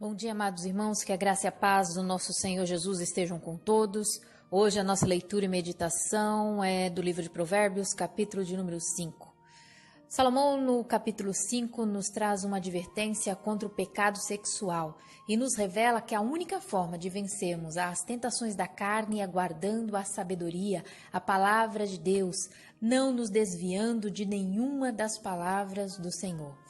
Bom dia, amados irmãos, que a graça e a paz do nosso Senhor Jesus estejam com todos. Hoje a nossa leitura e meditação é do livro de Provérbios, capítulo de número 5. Salomão, no capítulo 5, nos traz uma advertência contra o pecado sexual e nos revela que a única forma de vencermos as tentações da carne é aguardando a sabedoria, a palavra de Deus, não nos desviando de nenhuma das palavras do Senhor.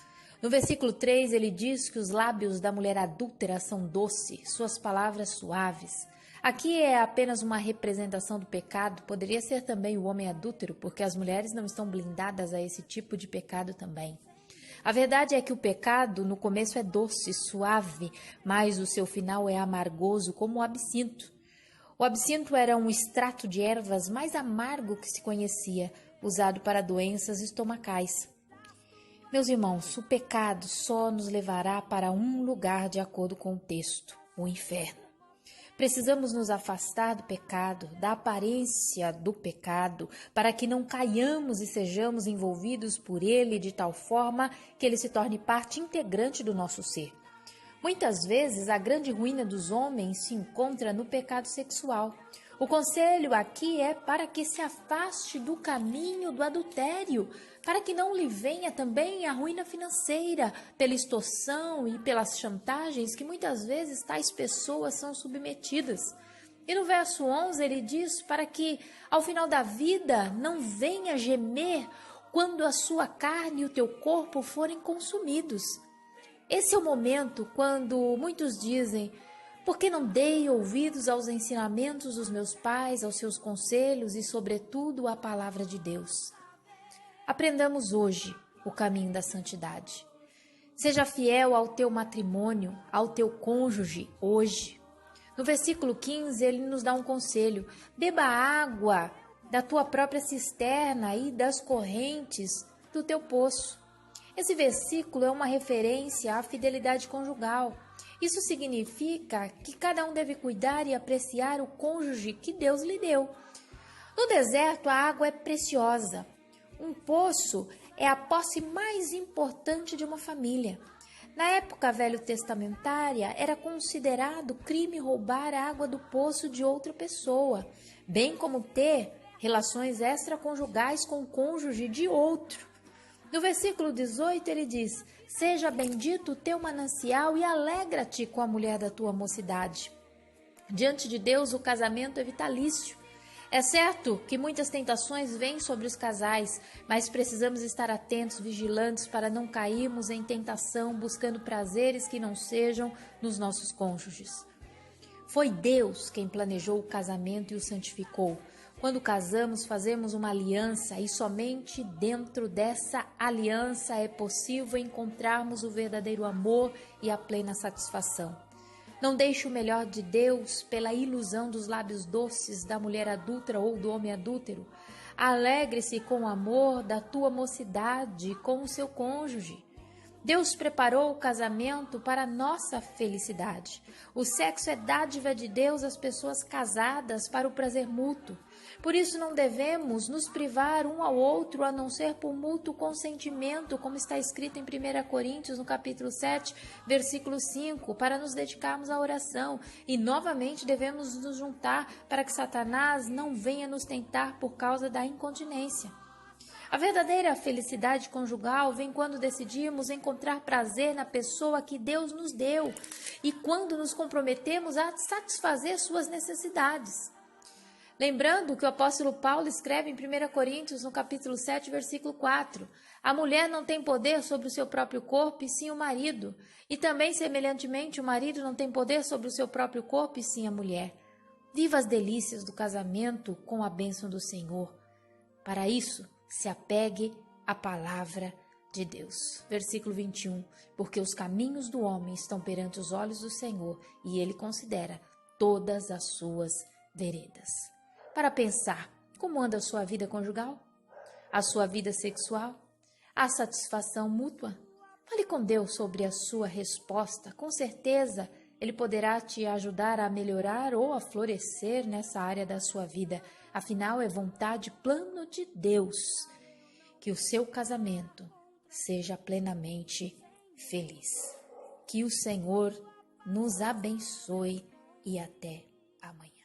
No versículo 3, ele diz que os lábios da mulher adúltera são doces, suas palavras suaves. Aqui é apenas uma representação do pecado, poderia ser também o homem adúltero, porque as mulheres não estão blindadas a esse tipo de pecado também. A verdade é que o pecado no começo é doce, suave, mas o seu final é amargoso como o absinto. O absinto era um extrato de ervas mais amargo que se conhecia, usado para doenças estomacais. Meus irmãos, o pecado só nos levará para um lugar de acordo com o texto, o inferno. Precisamos nos afastar do pecado, da aparência do pecado, para que não caiamos e sejamos envolvidos por ele de tal forma que ele se torne parte integrante do nosso ser. Muitas vezes, a grande ruína dos homens se encontra no pecado sexual. O conselho aqui é para que se afaste do caminho do adultério, para que não lhe venha também a ruína financeira, pela extorsão e pelas chantagens que muitas vezes tais pessoas são submetidas. E no verso 11 ele diz para que ao final da vida não venha gemer quando a sua carne e o teu corpo forem consumidos. Esse é o momento quando muitos dizem: por que não dei ouvidos aos ensinamentos dos meus pais, aos seus conselhos e, sobretudo, à palavra de Deus? Aprendamos hoje o caminho da santidade. Seja fiel ao teu matrimônio, ao teu cônjuge, hoje. No versículo 15, ele nos dá um conselho: beba água da tua própria cisterna e das correntes do teu poço. Esse versículo é uma referência à fidelidade conjugal. Isso significa que cada um deve cuidar e apreciar o cônjuge que Deus lhe deu. No deserto, a água é preciosa. Um poço é a posse mais importante de uma família. Na época velho-testamentária, era considerado crime roubar a água do poço de outra pessoa, bem como ter relações extraconjugais com o cônjuge de outro. No versículo 18 ele diz: seja bendito o teu manancial e alegra-te com a mulher da tua mocidade. Diante de Deus o casamento é vitalício. É certo que muitas tentações vêm sobre os casais, mas precisamos estar atentos, vigilantes para não cairmos em tentação, buscando prazeres que não sejam nos nossos cônjuges. Foi Deus quem planejou o casamento e o santificou. Quando casamos, fazemos uma aliança e somente dentro dessa aliança é possível encontrarmos o verdadeiro amor e a plena satisfação. Não deixe o melhor de Deus pela ilusão dos lábios doces da mulher adúltera ou do homem adúltero. Alegre-se com o amor da tua mocidade com o seu cônjuge. Deus preparou o casamento para a nossa felicidade. O sexo é dádiva de Deus às pessoas casadas para o prazer mútuo. Por isso não devemos nos privar um ao outro, a não ser por mútuo consentimento, como está escrito em 1 Coríntios, no capítulo 7, versículo 5, para nos dedicarmos à oração. E novamente devemos nos juntar para que Satanás não venha nos tentar por causa da incontinência. A verdadeira felicidade conjugal vem quando decidimos encontrar prazer na pessoa que Deus nos deu e quando nos comprometemos a satisfazer suas necessidades. Lembrando que o apóstolo Paulo escreve em 1 Coríntios, no capítulo 7, versículo 4, a mulher não tem poder sobre o seu próprio corpo e sim o marido, e também, semelhantemente, o marido não tem poder sobre o seu próprio corpo e sim a mulher. Viva as delícias do casamento com a bênção do Senhor. Para isso, se apegue à palavra de Deus. Versículo 21. Porque os caminhos do homem estão perante os olhos do Senhor e ele considera todas as suas veredas. Para pensar, como anda a sua vida conjugal? A sua vida sexual? A satisfação mútua? Fale com Deus sobre a sua resposta. Com certeza, Ele poderá te ajudar a melhorar ou a florescer nessa área da sua vida. Afinal, é vontade e plano de Deus que o seu casamento seja plenamente feliz. Que o Senhor nos abençoe e até amanhã.